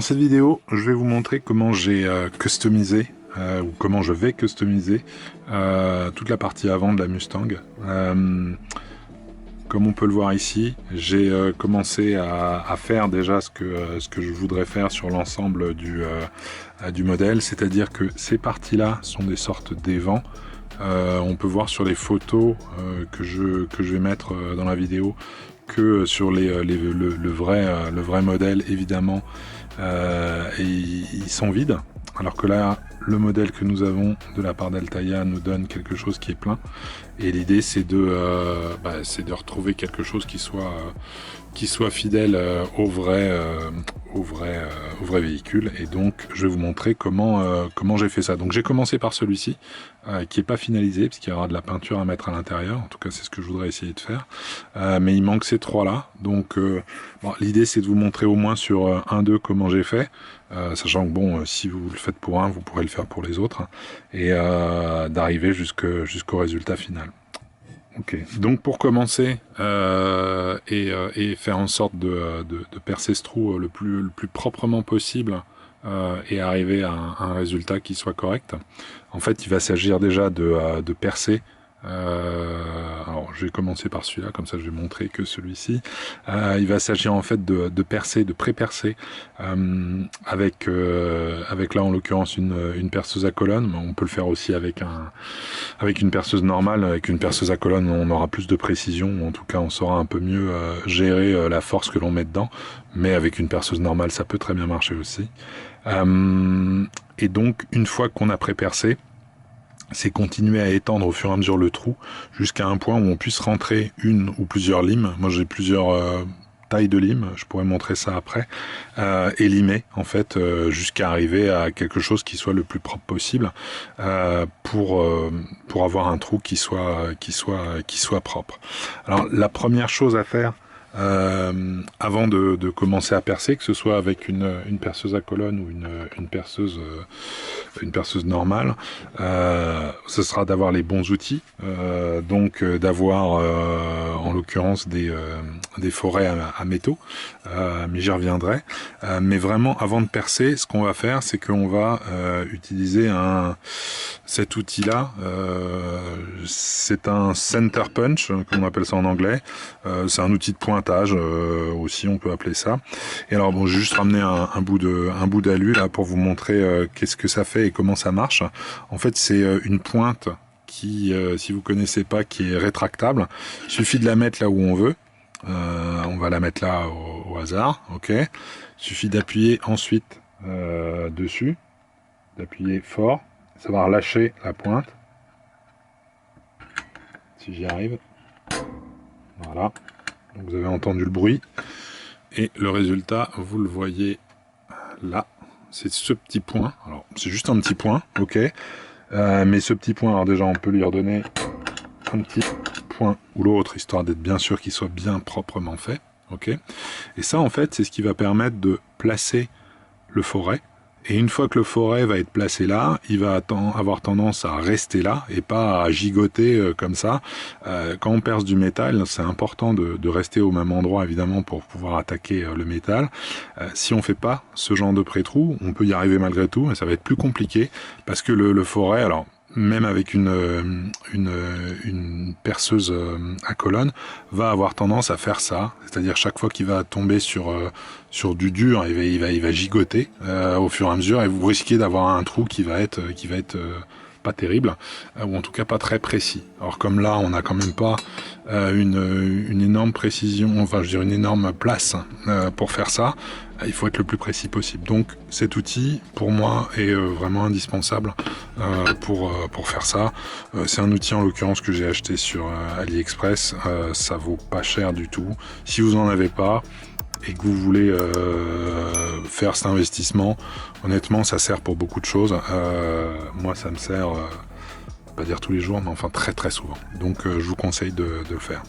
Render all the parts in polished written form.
cette vidéo, je vais vous montrer comment j'ai customisé, ou comment je vais customiser toute la partie avant de la Mustang. Comme on peut le voir ici, j'ai commencé à faire déjà ce que je voudrais faire sur l'ensemble du modèle, c'est-à-dire que ces parties-là sont des sortes d'évents. On peut voir sur les photos que je vais mettre dans la vidéo que sur le vrai modèle, évidemment, et ils sont vides. Alors que là, le modèle que nous avons de la part d'Altaïa nous donne quelque chose qui est plein. Et l'idée, c'est de retrouver quelque chose qui soit fidèle au vrai véhicule. Et donc, je vais vous montrer comment j'ai fait ça. Donc, j'ai commencé par celui-ci, qui n'est pas finalisé, parce qu'il y aura de la peinture à mettre à l'intérieur. En tout cas, c'est ce que je voudrais essayer de faire. Mais il manque ces trois-là. Donc, l'idée, c'est de vous montrer au moins sur un d'eux comment j'ai fait. Sachant que, si vous le faites pour un, vous pourrez le faire pour les autres. Et d'arriver jusqu'au résultat final. Ok, donc pour commencer et faire en sorte de percer ce trou le plus proprement possible et arriver à un résultat qui soit correct, en fait il va s'agir déjà de percer. Alors je vais commencer par celui-là, comme ça je vais montrer que celui-ci. Il va s'agir en fait de percer, de pré-percer avec là en l'occurrence une perceuse à colonne. On peut le faire aussi avec une perceuse normale. Avec une perceuse à colonne, on aura plus de précision, ou en tout cas on saura un peu mieux gérer la force que l'on met dedans. Mais avec une perceuse normale, ça peut très bien marcher aussi. Et donc, une fois qu'on a pré-percé, c'est continuer à étendre au fur et à mesure le trou jusqu'à un point où on puisse rentrer une ou plusieurs limes. Moi, j'ai plusieurs tailles de limes, je pourrais montrer ça après, et limer en fait jusqu'à arriver à quelque chose qui soit le plus propre possible pour avoir un trou qui soit propre. Alors, la première chose à faire avant de commencer à percer, que ce soit avec une perceuse à colonne ou une perceuse normale, ce sera d'avoir les bons outils, donc d'avoir en l'occurrence des forêts à métaux, mais j'y reviendrai. Mais vraiment, avant de percer, ce qu'on va faire, c'est qu'on va utiliser cet outil-là. C'est un center punch, comme on appelle ça en anglais. C'est un outil de pointage aussi, on peut appeler ça. Et alors bon, j'ai juste ramené un bout d'alu là pour vous montrer qu'est-ce que ça fait et comment ça marche. En fait, c'est une pointe qui, si vous connaissez pas, qui est rétractable. Il suffit de la mettre là où on veut. On va la mettre là au hasard, ok. Il suffit d'appuyer ensuite dessus, d'appuyer fort. Ça va relâcher la pointe. Si j'y arrive. Voilà. Donc vous avez entendu le bruit. Et le résultat, vous le voyez là. C'est ce petit point. Alors, c'est juste un petit point, ok. Mais ce petit point, alors déjà, on peut lui redonner un petit point ou l'autre, histoire d'être bien sûr qu'il soit bien proprement fait, ok. Et ça, en fait, c'est ce qui va permettre de placer le forêt. Et une fois que le forêt va être placé là, il va avoir tendance à rester là et pas à gigoter comme ça. Quand on perce du métal, c'est important de rester au même endroit évidemment pour pouvoir attaquer le métal. Si on fait pas ce genre de pré-trou, on peut y arriver malgré tout, mais ça va être plus compliqué parce que le forêt, alors même avec une perceuse à colonne, va avoir tendance à faire ça. C'est-à-dire chaque fois qu'il va tomber sur du dur, il va gigoter au fur et à mesure, et vous risquez d'avoir un trou qui va être pas terrible, ou en tout cas pas très précis. Alors comme là, on n'a quand même pas une énorme précision, enfin je veux dire une énorme place pour faire ça, il faut être le plus précis possible. Donc cet outil, pour moi, est vraiment indispensable pour faire ça. C'est un outil en l'occurrence que j'ai acheté sur AliExpress, ça vaut pas cher du tout. Si vous en avez pas, et que vous voulez faire cet investissement, honnêtement, ça sert pour beaucoup de choses. Moi, ça me sert, pas dire tous les jours, mais enfin très très souvent. Donc, je vous conseille de le faire.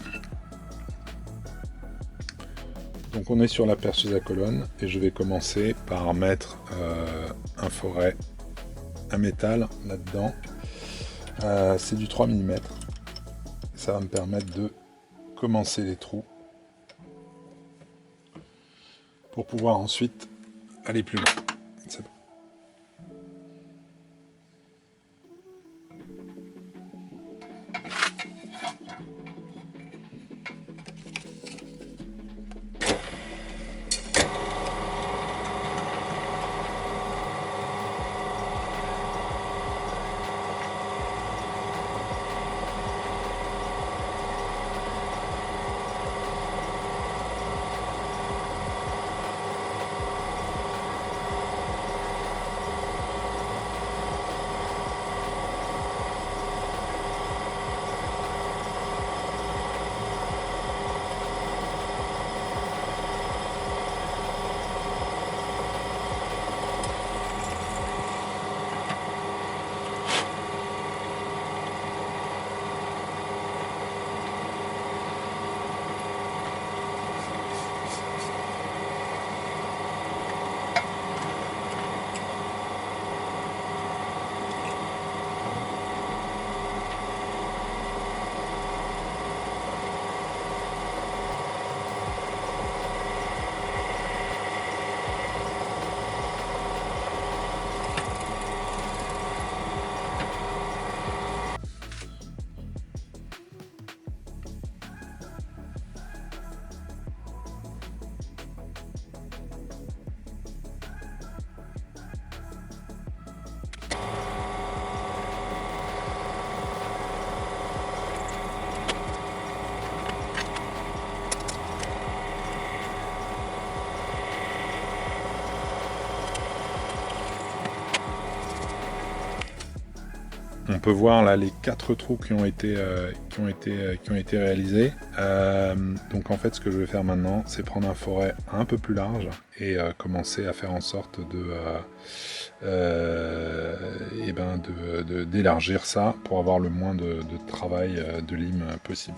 Donc, on est sur la perceuse à colonne et je vais commencer par mettre un forêt à métal là-dedans. C'est du 3 mm. Ça va me permettre de commencer les trous, pour pouvoir ensuite aller plus loin. C'est bon. On peut voir là les 4 trous qui ont été réalisés. Donc en fait, ce que je vais faire maintenant, c'est prendre un forêt un peu plus large et commencer à faire en sorte d'élargir ça pour avoir le moins de travail de lime possible.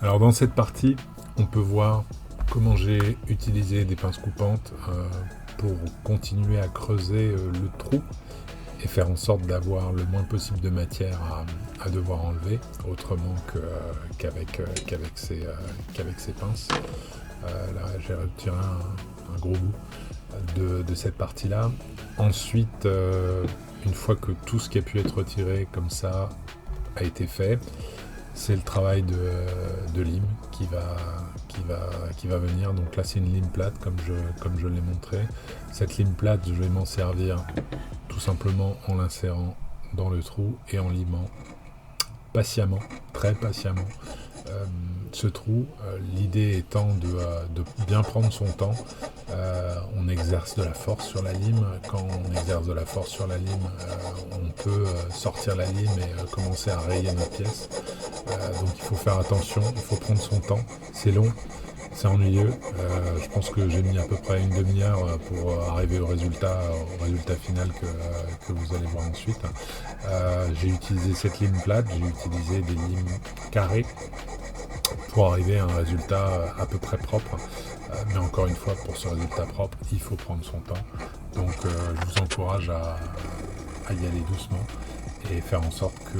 Alors dans cette partie, on peut voir comment j'ai utilisé des pinces coupantes pour continuer à creuser le trou et faire en sorte d'avoir le moins possible de matière à devoir enlever, autrement qu'avec ces pinces. Là, j'ai retiré un gros bout de cette partie-là. Ensuite, une fois que tout ce qui a pu être retiré comme ça a été fait, c'est le travail de lime qui va venir. Donc là, c'est une lime plate comme je l'ai montré. Cette lime plate, je vais m'en servir tout simplement en l'insérant dans le trou et en limant patiemment, très patiemment, ce trou. L'idée étant de bien prendre son temps. On exerce de la force sur la lime. Quand on exerce de la force sur la lime, on peut sortir la lime et commencer à rayer notre pièce. Donc il faut faire attention, il faut prendre son temps. C'est long, c'est ennuyeux. Je pense que j'ai mis à peu près une demi-heure pour arriver au résultat final que vous allez voir ensuite. J'ai utilisé cette lime plate, j'ai utilisé des limes carrées pour arriver à un résultat à peu près propre. Mais encore une fois, pour ce résultat propre, il faut prendre son temps. Donc je vous encourage à y aller doucement et faire en sorte que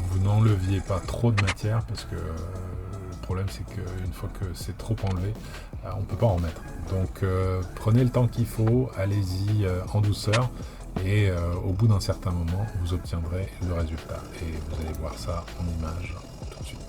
vous n'enleviez pas trop de matière, parce que le problème c'est qu'une fois que c'est trop enlevé, on ne peut pas en remettre. Donc prenez le temps qu'il faut, allez-y en douceur, et au bout d'un certain moment, vous obtiendrez le résultat. Et vous allez voir ça en image tout de suite.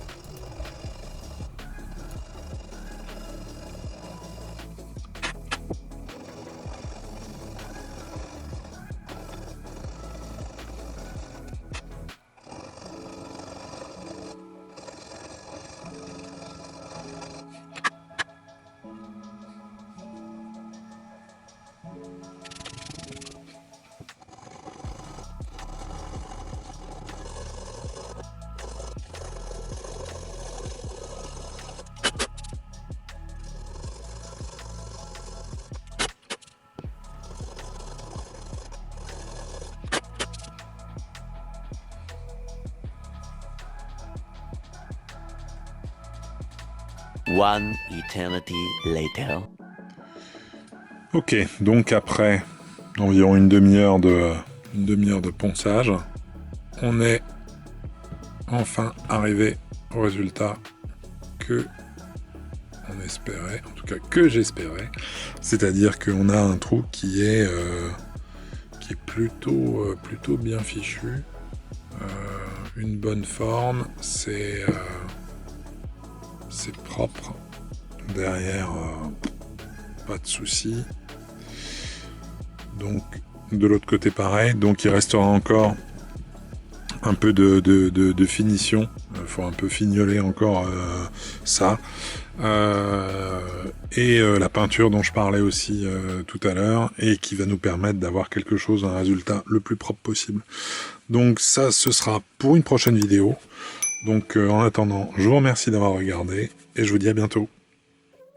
One eternity later. Ok, donc après environ une demi-heure de ponçage, on est enfin arrivé au résultat que on espérait, en tout cas que j'espérais, c'est-à-dire qu'on a un trou qui est plutôt bien fichu, une bonne forme, c'est propre, derrière pas de souci. Donc de l'autre côté pareil, donc il restera encore un peu de finition, il faut un peu fignoler encore ça. La peinture dont je parlais aussi tout à l'heure, et qui va nous permettre d'avoir quelque chose, un résultat le plus propre possible. Donc ça, ce sera pour une prochaine vidéo. Donc en attendant, je vous remercie d'avoir regardé, et je vous dis à bientôt.